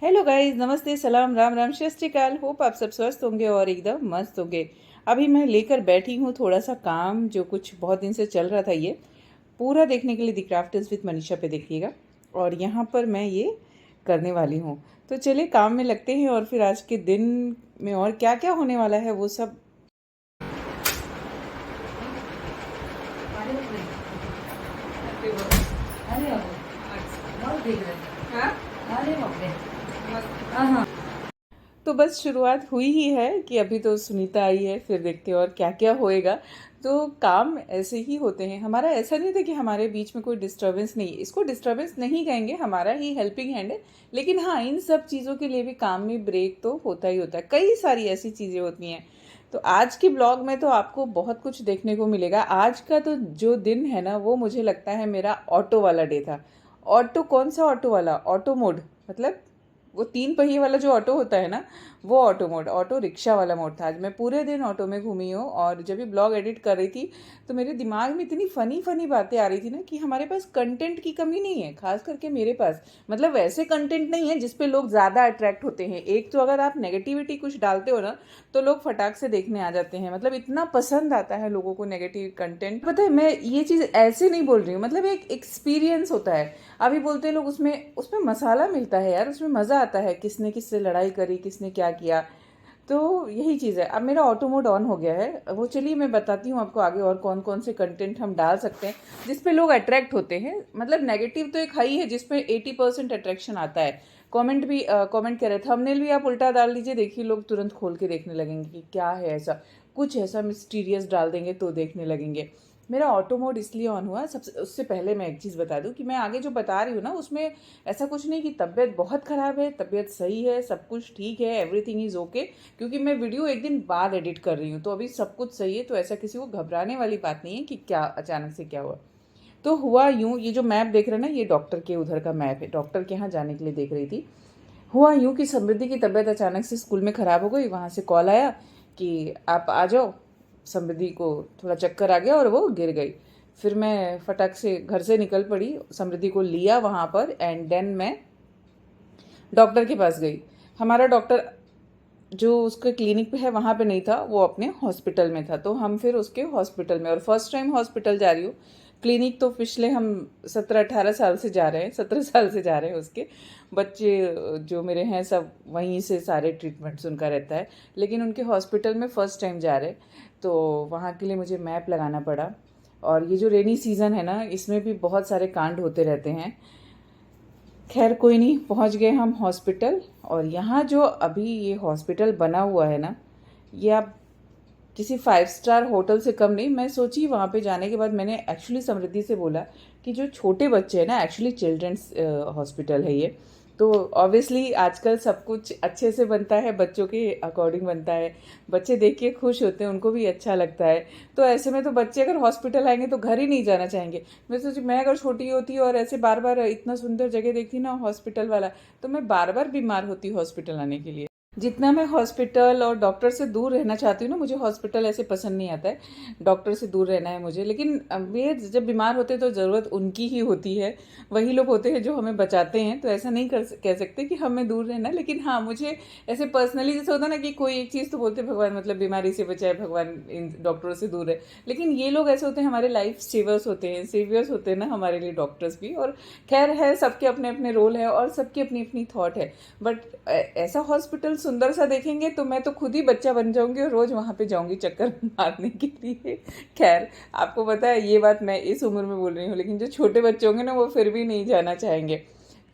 Hello guys, नमस्ते, सलाम, राम राम, सत श्री अकाल। होप आप सब स्वस्थ होंगे और एकदम मस्त होंगे। अभी मैं लेकर बैठी हूँ थोड़ा सा काम, जो कुछ बहुत दिन से चल रहा था। ये पूरा देखने के लिए द क्राफ्टर्स विद मनीषा पे देखिएगा। और यहाँ पर मैं ये करने वाली हूँ। तो चलिए काम में लगते हैं और फिर आज के दिन में और क्या क्या होने वाला है वो सब। तो बस शुरुआत हुई ही है कि अभी तो सुनीता आई है, फिर देखते हैं और क्या क्या होएगा। तो काम ऐसे ही होते हैं। हमारा ऐसा नहीं था कि हमारे बीच में कोई डिस्टरबेंस नहीं है, इसको डिस्टरबेंस नहीं कहेंगे, हमारा ही हेल्पिंग हैंड है। लेकिन हाँ, इन सब चीज़ों के लिए भी काम में ब्रेक तो होता ही होता है। कई सारी ऐसी चीज़ें होती हैं। तो आज की ब्लॉग में तो आपको बहुत कुछ देखने को मिलेगा। आज का तो जो दिन है ना, वो मुझे लगता है मेरा ऑटो वाला डे था। ऑटो कौन सा ऑटो वाला? ऑटो मोड, मतलब वो 3 पहिए वाला जो ऑटो होता है ना, वो ऑटो मोड, ऑटो रिक्शा वाला मोड था। आज मैं पूरे दिन ऑटो में घूमी हूँ और जब भी ब्लॉग एडिट कर रही थी तो मेरे दिमाग में इतनी फ़नी फ़नी बातें आ रही थी ना कि हमारे पास कंटेंट की कमी नहीं है, खास करके मेरे पास। मतलब वैसे कंटेंट नहीं है जिस पे लोग ज़्यादा अट्रैक्ट होते हैं। एक तो अगर आप नेगेटिविटी कुछ डालते हो ना, तो लोग फटाक से देखने आ जाते हैं। मतलब इतना पसंद आता है लोगों को नेगेटिव कंटेंट। पता है, मैं ये चीज़ ऐसे नहीं बोल रही हूँ, मतलब एक एक्सपीरियंस होता है। अभी बोलते हैं लोग उसमें उसमें मसाला मिलता है यार, उसमें मज़ा आता है, किसने किससे लड़ाई करी, किसने क्या किया। तो यही चीज़ है। अब मेरा ऑटो मोड ऑन हो गया है, वो चलिए मैं बताती हूँ आपको आगे और कौन कौन से कंटेंट हम डाल सकते हैं जिस पे लोग अट्रैक्ट होते हैं। मतलब नेगेटिव तो एक हाई है जिसपे 80% अट्रैक्शन आता है। कमेंट भी कमेंट कर रहे थे, थंबनेल भी आप उल्टा डाल दीजिए, देखिए लोग तुरंत खोल के देखने लगेंगे कि क्या है ऐसा। कुछ ऐसा मिस्टीरियस डाल देंगे तो देखने लगेंगे। मेरा ऑटो मोड इसलिए ऑन हुआ। सबसे उससे पहले मैं एक चीज़ बता दूं कि मैं आगे जो बता रही हूँ ना, उसमें ऐसा कुछ नहीं कि तबीयत बहुत ख़राब है, तबीयत सही है, सब कुछ ठीक है, एवरीथिंग इज़ ओके। क्योंकि मैं वीडियो एक दिन बाद एडिट कर रही हूँ, तो अभी सब कुछ सही है। तो ऐसा किसी को घबराने वाली बात नहीं है कि क्या अचानक से क्या हुआ। तो हुआ यूँ, ये जो मैप देख रहे हैं ना, ये डॉक्टर के उधर का मैप है, डॉक्टर के यहाँ जाने के लिए देख रही थी। हुआ यूँ कि समृद्धि की तबीयत अचानक से स्कूल में ख़राब हो गई। वहाँ से कॉल आया कि आप आ जाओ। समृद्धि को थोड़ा चक्कर आ गया और वो गिर गई। फिर मैं फटाक से घर से निकल पड़ी, समृद्धि को लिया वहाँ पर, एंड देन मैं डॉक्टर के पास गई। हमारा डॉक्टर जो उसके क्लिनिक पे है वहाँ पे नहीं था, वो अपने हॉस्पिटल में था। तो हम फिर उसके हॉस्पिटल में, और फर्स्ट टाइम हॉस्पिटल जा रही हूँ। क्लिनिक तो पिछले हम 17-18 साल से जा रहे हैं, 17 साल से जा रहे हैं। उसके बच्चे जो मेरे हैं सब वहीं से सारे ट्रीटमेंट्स उनका रहता है। लेकिन उनके हॉस्पिटल में फ़र्स्ट टाइम जा रहे, तो वहाँ के लिए मुझे मैप लगाना पड़ा। और ये जो रेनी सीज़न है ना, इसमें भी बहुत सारे कांड होते रहते हैं। खैर कोई नहीं, पहुंच गए हम हॉस्पिटल। और यहाँ जो अभी ये हॉस्पिटल बना हुआ है ना, ये आप किसी 5 स्टार होटल से कम नहीं। मैं सोची वहाँ पे जाने के बाद मैंने एक्चुअली समृद्धि से बोला कि जो छोटे बच्चे हैं ना, एक्चुअली चिल्ड्रंस हॉस्पिटल है ये। तो ऑब्वियसली आजकल सब कुछ अच्छे से बनता है, बच्चों के अकॉर्डिंग बनता है। बच्चे देख के खुश होते हैं, उनको भी अच्छा लगता है। तो ऐसे में तो बच्चे अगर हॉस्पिटल आएंगे तो घर ही नहीं जाना चाहेंगे। मैं सोची, मैं अगर छोटी होती और ऐसे बार बार इतना सुंदर जगह देखती ना हॉस्पिटल वाला, तो मैं बार बार बीमार होती हॉस्पिटल आने के लिए। जितना मैं हॉस्पिटल और डॉक्टर से दूर रहना चाहती हूँ ना, मुझे हॉस्पिटल ऐसे पसंद नहीं आता है। डॉक्टर से दूर रहना है मुझे। लेकिन वे जब बीमार होते हैं तो ज़रूरत उनकी ही होती है। वही लोग होते हैं जो हमें बचाते हैं। तो ऐसा नहीं कह सकते कि हमें दूर रहना है। लेकिन हाँ, मुझे ऐसे पर्सनली जैसे होता है ना कि कोई एक चीज़ तो बोलते हैं भगवान मतलब बीमारी से बचाए, भगवान इन डॉक्टरों से दूर है। लेकिन ये लोग ऐसे होते हैं, हमारे लाइफ सेवर्स होते हैं, सेवियर्स होते हैं ना हमारे लिए डॉक्टर्स भी। और खैर है, सबके अपने अपने रोल है और सबकी अपनी अपनी थॉट है। बट ऐसा हॉस्पिटल सुंदर सा देखेंगे तो मैं तो खुद ही बच्चा बन जाऊंगी और रोज वहां पे जाऊंगी चक्कर मारने के लिए। खैर, आपको पता है ये बात मैं इस उम्र में बोल रही हूँ, लेकिन जो छोटे बच्चे होंगे ना, वो फिर भी नहीं जाना चाहेंगे।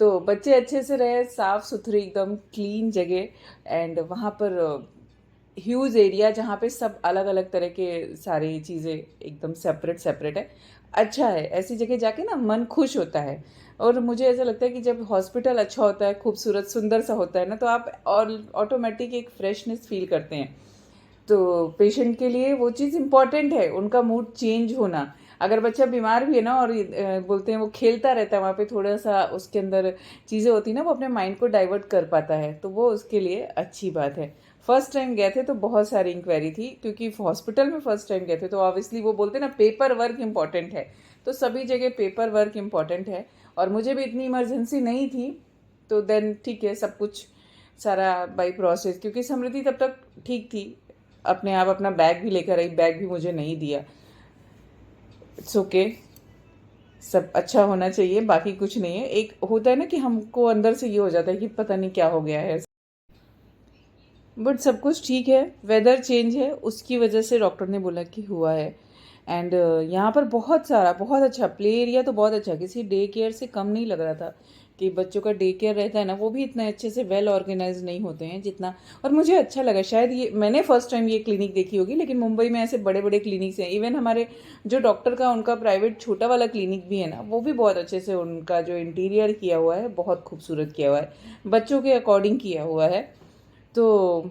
तो बच्चे अच्छे से रहे, साफ सुथरी एकदम क्लीन जगह। एंड वहाँ पर ह्यूज एरिया जहाँ पे सब अलग अलग तरह के सारी चीज़ें एकदम सेपरेट सेपरेट है। अच्छा है, ऐसी जगह जाके ना मन खुश होता है। और मुझे ऐसा लगता है कि जब हॉस्पिटल अच्छा होता है, खूबसूरत सुंदर सा होता है ना, तो आप और ऑटोमेटिक एक फ्रेशनेस फील करते हैं। तो पेशेंट के लिए वो चीज़ इम्पॉर्टेंट है, उनका मूड चेंज होना। अगर बच्चा बीमार भी है ना और बोलते हैं वो खेलता रहता है वहाँ पे, थोड़ा सा उसके अंदर चीज़ें होती हैं ना, वो अपने माइंड को डाइवर्ट कर पाता है, तो वो उसके लिए अच्छी बात है। फर्स्ट टाइम गए थे तो बहुत सारी इंक्वायरी थी, क्योंकि हॉस्पिटल में फर्स्ट टाइम गए थे तो ऑब्वियसली वो बोलते हैं ना पेपर वर्क इम्पॉर्टेंट है। तो सभी जगह पेपर वर्क इम्पॉर्टेंट है। और मुझे भी इतनी इमरजेंसी नहीं थी, तो देन ठीक है, सब कुछ सारा बाई प्रोसेस, क्योंकि समृद्धि तब तक ठीक थी, अपने आप अपना बैग भी लेकर आई, बैग भी मुझे नहीं दिया। इट्स ओके, सब अच्छा होना चाहिए, बाकी कुछ नहीं है। एक होता है ना कि हमको अंदर से ये हो जाता है कि पता नहीं क्या हो गया है, बट सब कुछ ठीक है। वेदर चेंज है, उसकी वजह से डॉक्टर ने बोला कि हुआ है। एंड यहाँ पर बहुत सारा, बहुत अच्छा प्ले एरिया, तो बहुत अच्छा, किसी डे केयर से कम नहीं लग रहा था। कि बच्चों का डे केयर रहता है ना, वो भी इतने अच्छे से वेल ऑर्गेनाइज नहीं होते हैं जितना। और मुझे अच्छा लगा, शायद ये मैंने फर्स्ट टाइम ये क्लिनिक देखी होगी, लेकिन मुंबई में ऐसे बड़े बड़े क्लिनिक्स हैं। इवन हमारे जो डॉक्टर का उनका प्राइवेट छोटा वाला क्लिनिक भी है ना, वो भी बहुत अच्छे से उनका जो इंटीरियर किया हुआ है बहुत खूबसूरत किया हुआ है, बच्चों के अकॉर्डिंग किया हुआ है। तो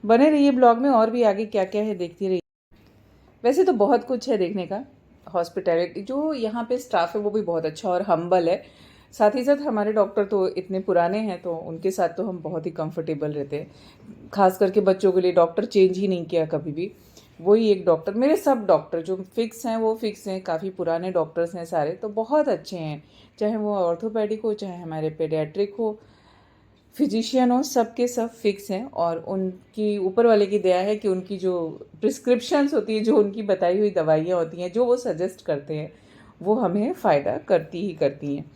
बने रहिए ब्लॉग में, और भी आगे क्या क्या है देखती रहिए। वैसे तो बहुत कुछ है देखने का। हॉस्पिटैलिटी जो यहाँ पे स्टाफ है वो भी बहुत अच्छा और हम्बल है। साथ ही साथ हमारे डॉक्टर तो इतने पुराने हैं, तो उनके साथ तो हम बहुत ही कंफर्टेबल रहते हैं। खास करके बच्चों के लिए डॉक्टर चेंज ही नहीं किया कभी भी, वही एक डॉक्टर। मेरे सब डॉक्टर जो फिक्स हैं वो फिक्स हैं, काफ़ी पुराने डॉक्टर्स हैं सारे, तो बहुत अच्छे हैं। चाहे वो ऑर्थोपेडिक हो, चाहे हमारे पेडियाट्रिक हो, फिजिशियन हो, सब के सब फिक्स हैं। और उनकी ऊपर वाले की दया है कि उनकी जो प्रिस्क्रिप्शंस होती है, जो उनकी बताई हुई दवाइयाँ होती हैं, जो वो सजेस्ट करते हैं, वो हमें फ़ायदा करती ही करती हैं।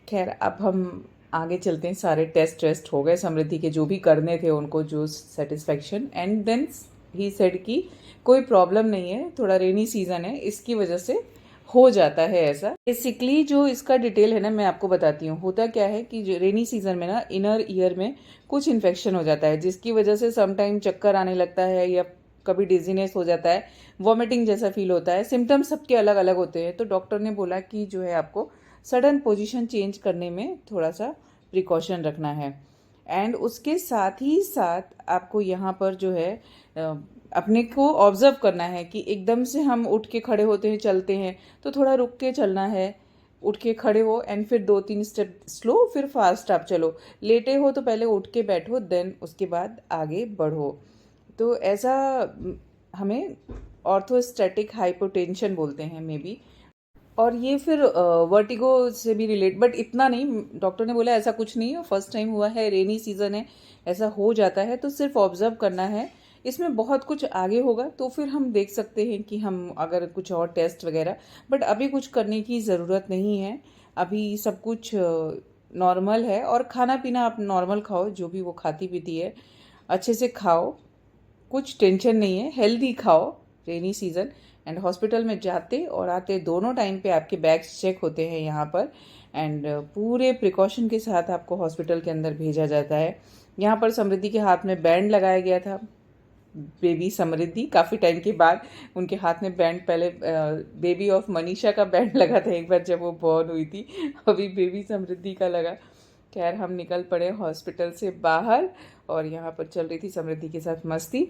खैर, अब हम आगे चलते हैं। सारे टेस्ट वेस्ट हो गए समृद्धि के, जो भी करने थे उनको, जो satisfaction. And then he said कि कोई प्रॉब्लम नहीं है, थोड़ा रेनी सीज़न है, इसकी वजह से हो जाता है ऐसा। बेसिकली जो इसका डिटेल है ना, मैं आपको बताती हूँ। होता क्या है कि जो रेनी सीजन में ना, इनर ईयर में कुछ इन्फेक्शन हो जाता है, जिसकी वजह से समटाइम चक्कर आने लगता है, या कभी डिजीनेस हो जाता है, वॉमिटिंग जैसा फील होता है। सिम्टम्स सबके अलग अलग होते हैं। तो डॉक्टर ने बोला कि जो है आपको सडन पोजीशन चेंज करने में थोड़ा सा प्रिकॉशन रखना है। एंड उसके साथ ही साथ आपको यहाँ पर जो है अपने को ऑब्जर्व करना है कि एकदम से हम उठ के खड़े होते हैं, चलते हैं, तो थोड़ा रुक के चलना है। उठ के खड़े हो एंड फिर 2-3 स्टेप स्लो, फिर फास्ट आप चलो। लेटे हो तो पहले उठ के बैठो, देन उसके बाद आगे बढ़ो। तो ऐसा हमें ऑर्थोस्टैटिक हाइपोटेंशन बोलते हैं मे बी। और ये फिर वर्टिगो से भी रिलेट, बट इतना नहीं। डॉक्टर ने बोला ऐसा कुछ नहीं है, फर्स्ट टाइम हुआ है, रेनी सीजन है, ऐसा हो जाता है, तो सिर्फ ऑब्जर्व करना है। इसमें बहुत कुछ आगे होगा तो फिर हम देख सकते हैं कि हम अगर कुछ और टेस्ट वगैरह, बट अभी कुछ करने की ज़रूरत नहीं है। अभी सब कुछ नॉर्मल है। और खाना पीना आप नॉर्मल खाओ, जो भी वो खाती पीती है अच्छे से खाओ, कुछ टेंशन नहीं है, हेल्दी खाओ, रेनी सीज़न। एंड हॉस्पिटल में जाते और आते दोनों टाइम पे आपके बैग्स चेक होते हैं यहाँ पर। एंड पूरे प्रिकॉशन के साथ आपको हॉस्पिटल के अंदर भेजा जाता है। यहाँ पर समृद्धि के हाथ में बैंड लगाया गया था। बेबी समृद्धि काफ़ी टाइम के बाद उनके हाथ में बैंड, पहले बेबी ऑफ मनीषा का बैंड लगा था एक बार जब वो बॉर्न हुई थी, अभी बेबी समृद्धि का लगा। खैर, हम निकल पड़े हॉस्पिटल से बाहर, और यहाँ पर चल रही थी समृद्धि के साथ मस्ती।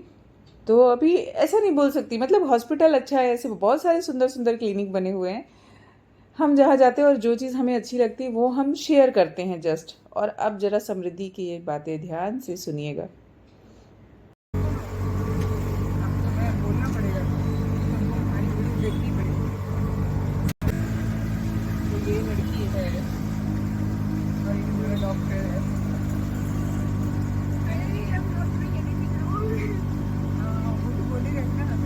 तो अभी ऐसा नहीं बोल सकती, मतलब हॉस्पिटल अच्छा है, ऐसे बहुत सारे सुंदर सुंदर क्लिनिक बने हुए हैं। हम जहाँ जाते हैं और जो चीज़ हमें अच्छी लगती है वो हम शेयर करते हैं जस्ट। और अब जरा समृद्धि की ये बातें ध्यान से सुनिएगा। ये लड़की है और ये मेरा डॉक्टर है। हाँ, वो तो बोलेगा ही ना।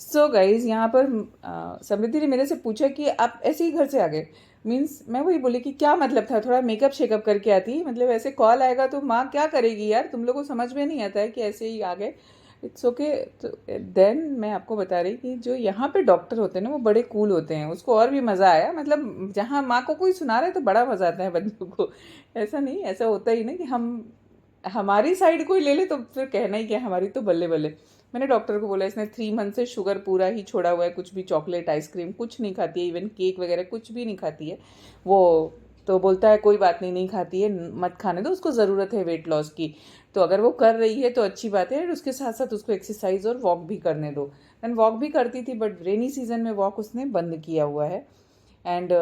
सो गाइज, यहाँ पर समृद्धि ने मेरे से पूछा कि आप ऐसे ही घर से आ गए। मीन्स मैं वही बोली कि क्या मतलब था, थोड़ा मेकअप शेकअप करके आती, मतलब ऐसे कॉल आएगा तो माँ क्या करेगी यार, तुम लोगों को समझ में नहीं आता है कि ऐसे ही आ गए। It's okay. तो देन मैं आपको बता रही कि जो यहाँ पे डॉक्टर होते हैं ना, वो बड़े कूल होते हैं। उसको और भी मज़ा आया, मतलब जहाँ माँ को कोई सुना रहा है तो बड़ा मज़ा आता है बच्चों को। ऐसा नहीं, ऐसा होता ही ना कि हम हमारी साइड कोई ले ले तो फिर कहना ही क्या, हमारी तो बल्ले बल्ले। मैंने डॉक्टर को बोला इसने 3 मंथ से शुगर पूरा ही छोड़ा हुआ है, कुछ भी चॉकलेट आइसक्रीम कुछ नहीं खाती है, इवन केक वगैरह कुछ भी नहीं खाती है वो। तो बोलता है कोई बात नहीं, नहीं खाती है, मत खाने दो, उसको ज़रूरत है वेट लॉस की। तो अगर वो कर रही है तो अच्छी बात है, उसके साथ साथ उसको एक्सरसाइज और वॉक भी करने दो। एंड वॉक भी करती थी, बट रेनी सीजन में वॉक उसने बंद किया हुआ है। एंड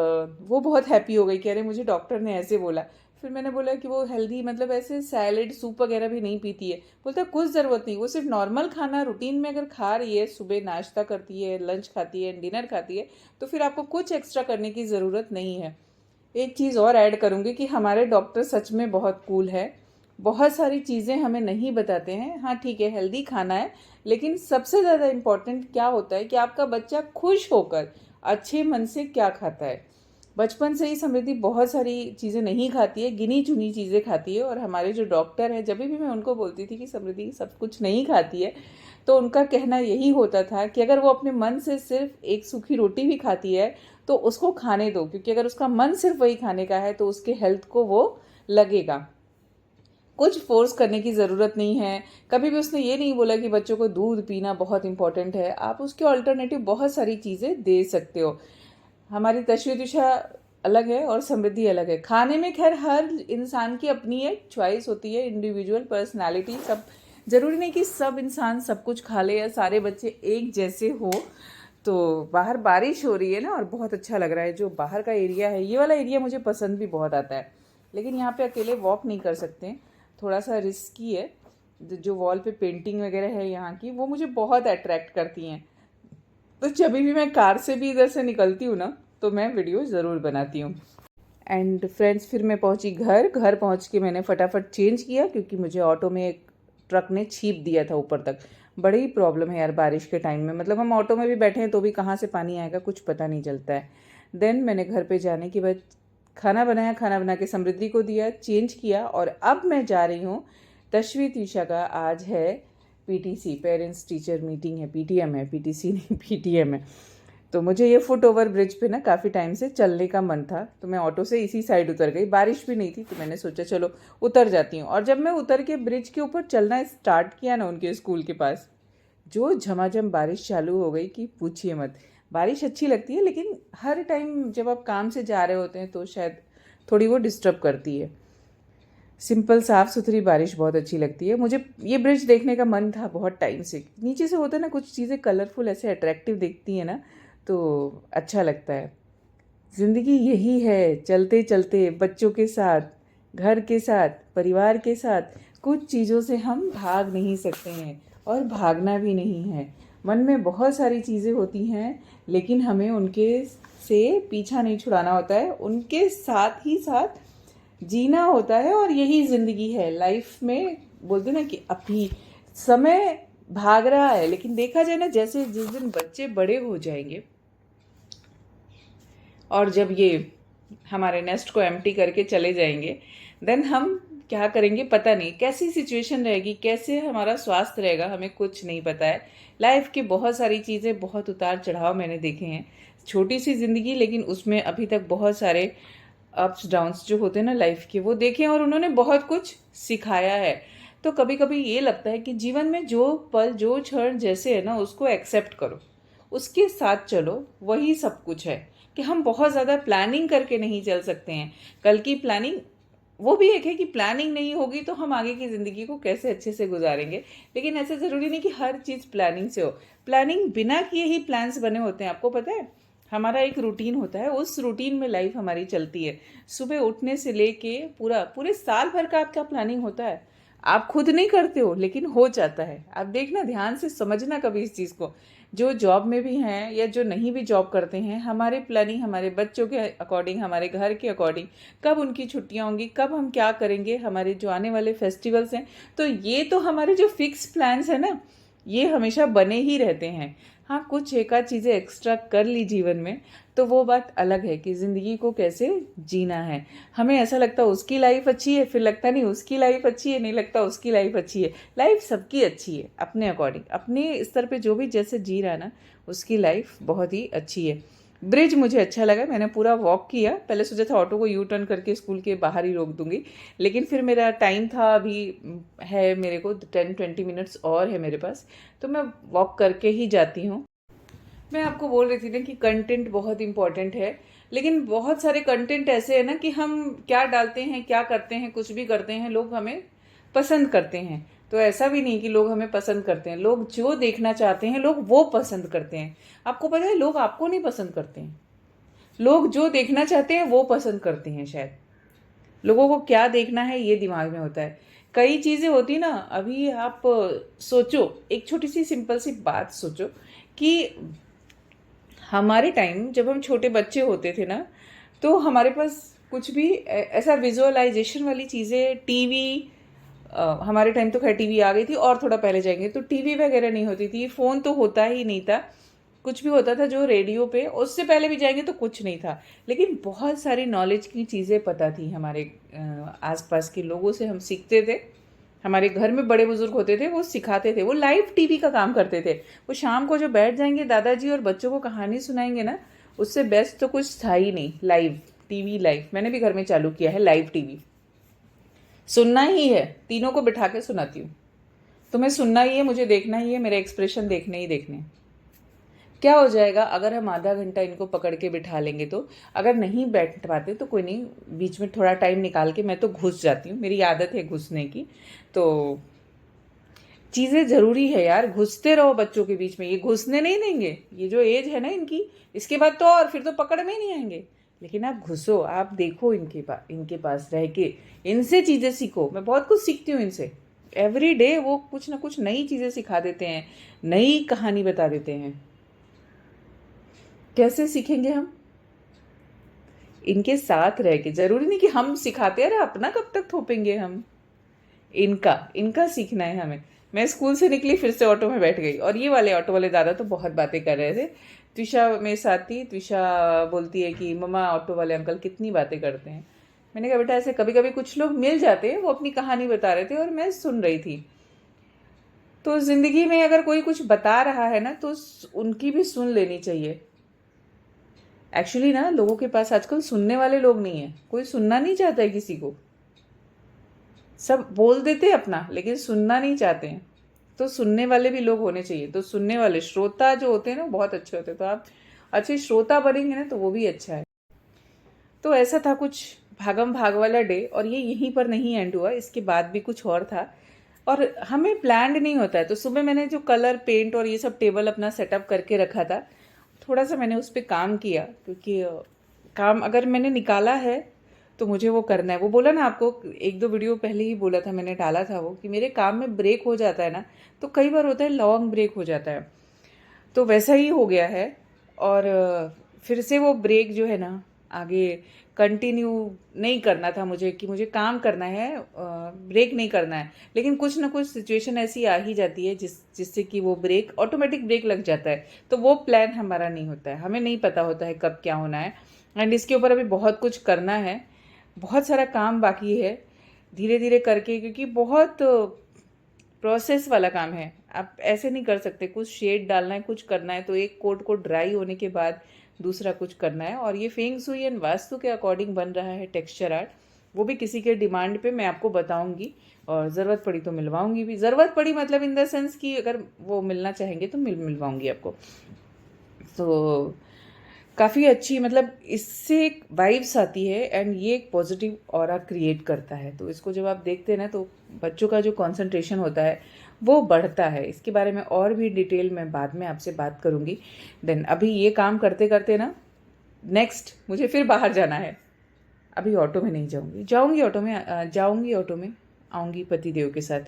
वो बहुत हैप्पी हो गई कि अरे मुझे डॉक्टर ने ऐसे बोला। फिर मैंने बोला कि वो हेल्दी मतलब ऐसे सैलेड सूप वगैरह भी नहीं पीती है। बोलता है कुछ ज़रूरत नहीं, वो सिर्फ नॉर्मल खाना रूटीन में अगर खा रही है, सुबह नाश्ता करती है, लंच खाती है, डिनर खाती है, तो फिर आपको कुछ एक्स्ट्रा करने की ज़रूरत नहीं है। एक चीज़ और ऐड करूँगी कि हमारे डॉक्टर सच में बहुत कूल है। बहुत सारी चीज़ें हमें नहीं बताते हैं। हाँ ठीक है, हेल्दी खाना है, लेकिन सबसे ज़्यादा इम्पॉर्टेंट क्या होता है कि आपका बच्चा खुश होकर अच्छे मन से क्या खाता है। बचपन से ही समृद्धि बहुत सारी चीज़ें नहीं खाती है, गिनी चुनी चीज़ें खाती है। और हमारे जो डॉक्टर हैं, जब भी मैं उनको बोलती थी कि समृद्धि सब कुछ नहीं खाती है, तो उनका कहना यही होता था कि अगर वो अपने मन से सिर्फ एक सूखी रोटी भी खाती है तो उसको खाने दो, क्योंकि अगर उसका मन सिर्फ वही खाने का है तो उसके हेल्थ को वो लगेगा। कुछ फोर्स करने की ज़रूरत नहीं है। कभी भी उसने ये नहीं बोला कि बच्चों को दूध पीना बहुत इंपॉर्टेंट है। आप उसके ऑल्टरनेटिव बहुत सारी चीज़ें दे सकते हो। हमारी तशवी दिशा अलग है और समृद्धि अलग है। खाने में खैर हर इंसान की अपनी एक चॉइस होती है, इंडिविजुअल पर्सनालिटी। सब ज़रूरी नहीं कि सब इंसान सब कुछ खा ले या सारे बच्चे एक जैसे हो। तो बाहर बारिश हो रही है ना, और बहुत अच्छा लग रहा है। जो बाहर का एरिया है, ये वाला एरिया मुझे पसंद भी बहुत आता है, लेकिन यहाँ पे अकेले वॉक नहीं कर सकते, थोड़ा सा रिस्की है। जो वॉल पे पेंटिंग वगैरह है यहाँ की, वो मुझे बहुत अट्रैक्ट करती हैं। तो जब भी मैं कार से भी इधर से निकलती हूँ ना, तो मैं वीडियो ज़रूर बनाती हूँ। एंड फ्रेंड्स, फिर मैं पहुँची घर पहुँच के मैंने फटाफट चेंज किया, क्योंकि मुझे ऑटो में एक ट्रक ने छीप दिया था ऊपर तक। बड़ी प्रॉब्लम है यार बारिश के टाइम में, मतलब हम ऑटो में भी बैठे हैं तो भी कहाँ से पानी आएगा कुछ पता नहीं चलता है। देन मैंने घर पे जाने के बाद खाना बनाया, खाना बना के समृद्धि को दिया, चेंज किया, और अब मैं जा रही हूँ। तशवी तीशा का आज है पीटीसी, पेरेंट्स टीचर मीटिंग है, पीटीएम है, पीटीसी नहीं पीटीएम है। तो मुझे ये फुट ओवर ब्रिज पे ना काफ़ी टाइम से चलने का मन था, तो मैं ऑटो से इसी साइड उतर गई। बारिश भी नहीं थी, तो मैंने सोचा चलो उतर जाती हूँ। और जब मैं उतर के ब्रिज के ऊपर चलना स्टार्ट किया ना उनके स्कूल के पास, जो झमाझम बारिश चालू हो गई कि पूछिए मत। बारिश अच्छी लगती है, लेकिन हर टाइम जब आप काम से जा रहे होते हैं तो शायद थोड़ी वो डिस्टर्ब करती है। सिंपल साफ़ सुथरी बारिश बहुत अच्छी लगती है। मुझे ये ब्रिज देखने का मन था बहुत टाइम से। नीचे से होता है ना, कुछ चीज़ें कलरफुल ऐसे अट्रैक्टिव दिखती हैं ना, तो अच्छा लगता है। ज़िंदगी यही है, चलते चलते बच्चों के साथ, घर के साथ, परिवार के साथ कुछ चीज़ों से हम भाग नहीं सकते हैं, और भागना भी नहीं है। मन में बहुत सारी चीज़ें होती हैं, लेकिन हमें उनके से पीछा नहीं छुड़ाना होता है, उनके साथ ही साथ जीना होता है। और यही ज़िंदगी है। लाइफ में बोलते ना कि अभी समय भाग रहा है, लेकिन देखा जाए ना, जैसे जिस दिन बच्चे बड़े हो जाएंगे और जब ये हमारे नेस्ट को एम्प्टी करके चले जाएंगे, देन हम क्या करेंगे पता नहीं। कैसी सिचुएशन रहेगी, कैसे हमारा स्वास्थ्य रहेगा, हमें कुछ नहीं पता है। लाइफ की बहुत सारी चीज़ें, बहुत उतार चढ़ाव मैंने देखे हैं। छोटी सी ज़िंदगी, लेकिन उसमें अभी तक बहुत सारे अप्स डाउन्स जो होते हैं ना लाइफ के, वो देखे, और उन्होंने बहुत कुछ सिखाया है। तो कभी कभी ये लगता है कि जीवन में जो पल, जो क्षण जैसे है ना, उसको एक्सेप्ट करो, उसके साथ चलो, वही सब कुछ है। कि हम बहुत ज़्यादा प्लानिंग करके नहीं चल सकते हैं। कल की प्लानिंग वो भी एक है कि प्लानिंग नहीं होगी तो हम आगे की ज़िंदगी को कैसे अच्छे से गुजारेंगे। लेकिन ऐसे ज़रूरी नहीं कि हर चीज़ प्लानिंग से हो। प्लानिंग बिना किए ही प्लान्स बने होते हैं। आपको पता है, हमारा एक रूटीन होता है, उस रूटीन में लाइफ हमारी चलती है। सुबह उठने से लेके पूरे साल भर का आपका प्लानिंग होता है। आप खुद नहीं करते हो, लेकिन हो जाता है। आप देखना, ध्यान से समझना कभी इस चीज़ को। जो जॉब में भी हैं या जो नहीं भी जॉब करते हैं, हमारे प्लानिंग हमारे बच्चों के अकॉर्डिंग, हमारे घर के अकॉर्डिंग, कब उनकी छुट्टियां होंगी, कब हम क्या करेंगे, हमारे जो आने वाले फेस्टिवल्स हैं, तो ये तो हमारे जो फिक्स प्लान्स हैं ना, ये हमेशा बने ही रहते हैं। हाँ, कुछ एक आध चीज़ें एक्स्ट्रा कर ली जीवन में, तो वो बात अलग है कि ज़िंदगी को कैसे जीना है। हमें ऐसा लगता है उसकी लाइफ अच्छी है, फिर लगता नहीं उसकी लाइफ अच्छी है, नहीं लगता उसकी लाइफ अच्छी है। लाइफ सबकी अच्छी है अपने अकॉर्डिंग, अपने स्तर पे जो भी जैसे जी रहा है ना, उसकी लाइफ बहुत ही अच्छी है। ब्रिज मुझे अच्छा लगा, मैंने पूरा वॉक किया। पहले सोचा था ऑटो को यू टर्न करके स्कूल के बाहर ही रोक दूंगी, लेकिन फिर मेरा टाइम था, अभी है मेरे को 10-20 मिनट्स और है मेरे पास, तो मैं वॉक करके ही जाती हूँ। मैं आपको बोल रही थी ना कि कंटेंट बहुत इंपॉर्टेंट है, लेकिन बहुत सारे कंटेंट ऐसे हैं ना कि हम क्या डालते हैं, क्या करते हैं, कुछ भी करते हैं, लोग हमें पसंद करते हैं। तो ऐसा भी नहीं कि लोग हमें पसंद करते हैं। लोग जो देखना चाहते हैं, लोग वो पसंद करते हैं। आपको पता है, लोग आपको नहीं पसंद करते हैं, लोग जो देखना चाहते हैं वो पसंद करते हैं शायद। लोगों को क्या देखना है ये दिमाग में होता है। कई चीज़ें होती ना, अभी आप सोचो, एक छोटी सी सिंपल सी बात सोचो कि हमारे टाइम जब हम छोटे बच्चे होते थे ना, तो हमारे पास कुछ भी ऐसा विजुअलाइजेशन वाली चीज़ें, टीवी, हमारे टाइम तो खैर टीवी आ गई थी, और थोड़ा पहले जाएंगे तो टीवी वगैरह नहीं होती थी, फ़ोन तो होता ही नहीं था। कुछ भी होता था जो रेडियो पे, उससे पहले भी जाएंगे तो कुछ नहीं था। लेकिन बहुत सारी नॉलेज की चीज़ें पता थी, हमारे आसपास के लोगों से हम सीखते थे। हमारे घर में बड़े बुजुर्ग होते थे, वो सिखाते थे, वो लाइव टीवी का काम करते थे। वो शाम को जो बैठ जाएंगे दादाजी और बच्चों को कहानी सुनाएंगे ना, उससे बेस्ट तो कुछ था ही नहीं। लाइव टीवी, लाइव, मैंने भी घर में चालू किया है लाइव टीवी। सुनना ही है, तीनों को बिठा के सुनाती हूँ। तुम्हें सुनना ही है, मुझे देखना ही है, मेरे एक्सप्रेशन देखने ही देखने हैं। क्या हो जाएगा अगर हम आधा घंटा इनको पकड़ के बिठा लेंगे तो? अगर नहीं बैठ पाते तो कोई नहीं, बीच में थोड़ा टाइम निकाल के मैं तो घुस जाती हूँ, मेरी आदत है घुसने की। तो चीज़ें ज़रूरी है यार, घुसते रहो बच्चों के बीच में, ये घुसने नहीं देंगे। ये जो एज है ना इनकी, इसके बाद तो और फिर तो पकड़ में ही नहीं आएंगे। लेकिन आप घुसो, आप देखो इनके पास रह के, इनसे चीज़ें सीखो। मैं बहुत कुछ सीखती हूँ इनसे। एवरी डे वो कुछ ना कुछ नई चीज़ें सिखा देते हैं, नई कहानी बता देते हैं। कैसे सीखेंगे हम? इनके साथ रह के। जरूरी नहीं कि हम सिखाते, अरे अपना कब तक थोपेंगे हम? इनका इनका सीखना है हमें। मैं स्कूल से निकली, फिर से ऑटो में बैठ गई, और ये वाले ऑटो वाले दादा तो बहुत बातें कर रहे थे। त्विषा मेरे साथ थी। त्विषा बोलती है कि मम्मा ऑटो वाले अंकल कितनी बातें करते हैं। मैंने कहा बेटा ऐसे कभी कभी कुछ लोग मिल जाते हैं, वो अपनी कहानी बता रहे थे और मैं सुन रही थी। तो जिंदगी में अगर कोई कुछ बता रहा है ना, तो उनकी भी सुन लेनी चाहिए। एक्चुअली ना, लोगों के पास आजकल सुनने वाले लोग नहीं है, कोई सुनना नहीं चाहता है किसी को। सब बोल देते हैं अपना, लेकिन सुनना नहीं चाहते हैं। तो सुनने वाले भी लोग होने चाहिए। तो सुनने वाले श्रोता जो होते हैं ना, बहुत अच्छे होते हैं। तो आप अच्छे श्रोता बनेंगे ना, तो वो भी अच्छा है। तो ऐसा था कुछ भागम भाग वाला डे, और ये यहीं पर नहीं एंड हुआ, इसके बाद भी कुछ और था। और हमें प्लान्ड नहीं होता है। तो सुबह मैंने जो कलर, पेंट और ये सब टेबल अपना सेटअप करके रखा था, थोड़ा सा मैंने उस पर काम किया, क्योंकि काम अगर मैंने निकाला है तो मुझे वो करना है। वो बोला ना आपको, एक दो वीडियो पहले ही बोला था, मैंने डाला था वो, कि मेरे काम में ब्रेक हो जाता है ना, तो कई बार होता है लॉन्ग ब्रेक हो जाता है। तो वैसा ही हो गया है। और फिर से वो ब्रेक जो है ना, आगे कंटिन्यू नहीं करना था मुझे, कि मुझे काम करना है, ब्रेक नहीं करना है। लेकिन कुछ ना कुछ सिचुएशन ऐसी आ ही जाती है जिससे कि वो ब्रेक, ऑटोमेटिक ब्रेक लग जाता है। तो वो प्लान हमारा नहीं होता है, हमें नहीं पता होता है कब क्या होना है। एंड इसके ऊपर अभी बहुत कुछ करना है, बहुत सारा काम बाकी है, धीरे धीरे करके, क्योंकि बहुत प्रोसेस वाला काम है। आप ऐसे नहीं कर सकते, कुछ शेड डालना है, कुछ करना है तो एक कोट को ड्राई होने के बाद दूसरा कुछ करना है। और ये फेंग सुई एंड वास्तु के अकॉर्डिंग बन रहा है टेक्सचर आर्ट, वो भी किसी के डिमांड पे मैं आपको बताऊंगी, और ज़रूरत पड़ी तो मिलवाऊंगी भी। ज़रूरत पड़ी मतलब इन द सेंस कि अगर वो मिलना चाहेंगे तो मिलवाऊंगी आपको। तो काफ़ी अच्छी, मतलब इससे एक वाइब्स आती है, एंड ये एक पॉजिटिव ऑरा क्रिएट करता है। तो इसको जब आप देखते हैं ना, तो बच्चों का जो कंसंट्रेशन होता है वो बढ़ता है। इसके बारे में और भी डिटेल मैं बाद में आपसे बात करूँगी। देन अभी ये काम करते करते ना, नेक्स्ट मुझे फिर बाहर जाना है। अभी ऑटो में नहीं जाऊँगी ऑटो में आऊँगी पतिदेव के साथ।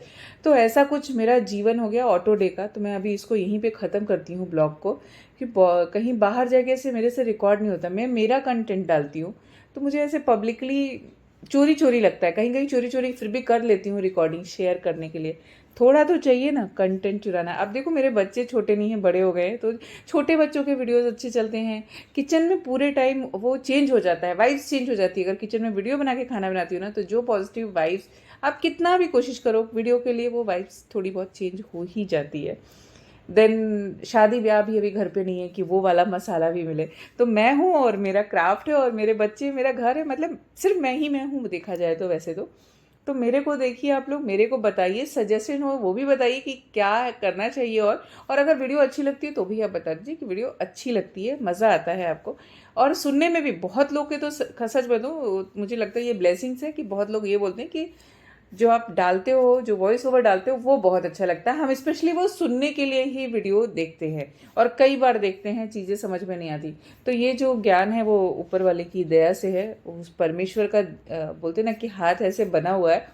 तो ऐसा कुछ मेरा जीवन हो गया ऑटो डे का। तो मैं अभी इसको यहीं पे ख़त्म करती हूँ ब्लॉग को, कि कहीं बाहर जाके से मेरे से रिकॉर्ड नहीं होता। मैं मेरा कंटेंट डालती हूँ, तो मुझे ऐसे पब्लिकली चोरी चोरी लगता है। कहीं कहीं चोरी चोरी फिर भी कर लेती हूँ रिकॉर्डिंग शेयर करने के लिए। थोड़ा तो चाहिए ना कंटेंट चुराना। अब देखो मेरे बच्चे छोटे नहीं हैं, बड़े हो गए हैं, तो छोटे बच्चों के वीडियोस अच्छे चलते हैं। किचन में पूरे टाइम वो चेंज हो जाता है, वाइब्स चेंज हो जाती है। अगर किचन में वीडियो बना के खाना बनाती हूँ ना, तो जो पॉजिटिव वाइब्स, आप कितना भी कोशिश करो वीडियो के लिए, वो वाइब्स थोड़ी बहुत चेंज हो ही जाती है। देन शादी ब्याह भी अभी घर पे नहीं है कि वो वाला मसाला भी मिले। तो मैं हूँ और मेरा क्राफ्ट है और मेरे बच्चे, मेरा घर है, मतलब सिर्फ मैं हूँ देखा जाए तो। वैसे तो मेरे को देखिए, आप लोग मेरे को बताइए, सजेशन हो वो भी बताइए कि क्या करना चाहिए। और अगर वीडियो अच्छी लगती है तो भी आप बता दीजिए कि वीडियो अच्छी लगती है, मज़ा आता है आपको। और सुनने में भी बहुत लोग के तो सच बताऊँ, मुझे लगता है ये ब्लेसिंग्स है कि बहुत लोग ये बोलते हैं कि जो आप डालते हो, जो वॉइस ओवर डालते हो, वो बहुत अच्छा लगता है। हम स्पेशली वो सुनने के लिए ही वीडियो देखते हैं और कई बार देखते हैं, चीज़ें समझ में नहीं आती। तो ये जो ज्ञान है वो ऊपर वाले की दया से है, उस परमेश्वर का बोलते ना कि हाथ ऐसे बना हुआ है।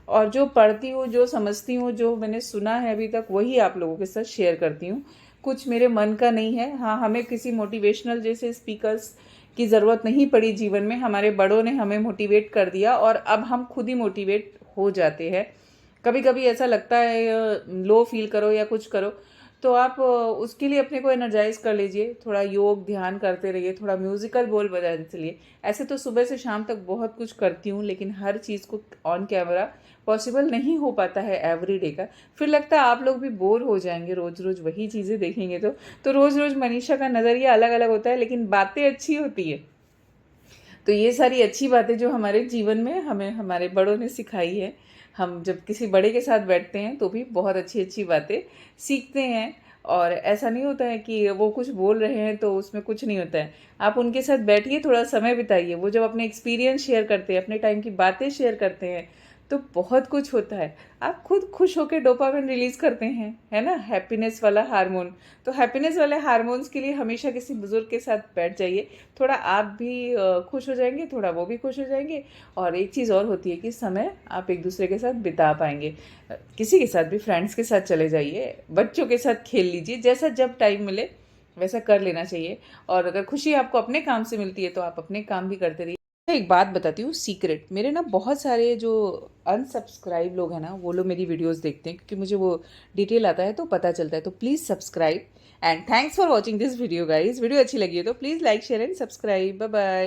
और जो पढ़ती हूँ, जो समझती हूँ, जो मैंने सुना है अभी तक, वही आप लोगों के साथ शेयर करती हूँ। कुछ मेरे मन का नहीं है। हाँ, हमें किसी मोटिवेशनल जैसे स्पीकर्स की ज़रूरत नहीं पड़ी जीवन में। हमारे बड़ों ने हमें मोटिवेट कर दिया और अब हम खुद ही मोटिवेट हो जाते हैं। कभी कभी ऐसा लगता है लो फील करो या कुछ करो, तो आप उसके लिए अपने को एनर्जाइज कर लीजिए, थोड़ा योग ध्यान करते रहिए, थोड़ा म्यूजिकल बोल बजाने चलिए। ऐसे तो सुबह से शाम तक बहुत कुछ करती हूँ, लेकिन हर चीज़ को ऑन कैमरा पॉसिबल नहीं हो पाता है एवरीडे का। फिर लगता है आप लोग भी बोर हो जाएंगे, रोज़ रोज़ वही चीज़ें देखेंगे तो रोज़ रोज़ मनीषा का नज़रिया अलग अलग होता है, लेकिन बातें अच्छी होती है। तो ये सारी अच्छी बातें जो हमारे जीवन में हमें हमारे बड़ों ने सिखाई है, हम जब किसी बड़े के साथ बैठते हैं तो भी बहुत अच्छी अच्छी बातें सीखते हैं। और ऐसा नहीं होता है कि वो कुछ बोल रहे हैं तो उसमें कुछ नहीं होता है। आप उनके साथ बैठिए, थोड़ा समय बिताइए, वो जब अपने एक्सपीरियंस शेयर करते हैं, अपने टाइम की बातें शेयर करते हैं, तो बहुत कुछ होता है। आप खुद खुश होकर डोपामिन रिलीज करते हैं, है ना, हैप्पीनेस वाला हार्मोन। तो हैप्पीनेस वाले हार्मोन्स के लिए हमेशा किसी बुजुर्ग के साथ बैठ जाइए, थोड़ा आप भी खुश हो जाएंगे, थोड़ा वो भी खुश हो जाएंगे। और एक चीज़ और होती है कि समय आप एक दूसरे के साथ बिता पाएंगे। किसी के साथ भी, फ्रेंड्स के साथ चले जाइए, बच्चों के साथ खेल लीजिए, जैसा जब टाइम मिले वैसा कर लेना चाहिए। और अगर खुशी आपको अपने काम से मिलती है तो आप अपने काम भी करते रहिए। एक बात बताती हूँ सीक्रेट, मेरे ना बहुत सारे जो अनसब्सक्राइब लोग हैं ना, वो लोग मेरी वीडियोस देखते हैं, क्योंकि मुझे वो डिटेल आता है तो पता चलता है। तो please subscribe and thanks for watching this video guys. Video अच्छी लगी है तो please like share and subscribe. Bye bye.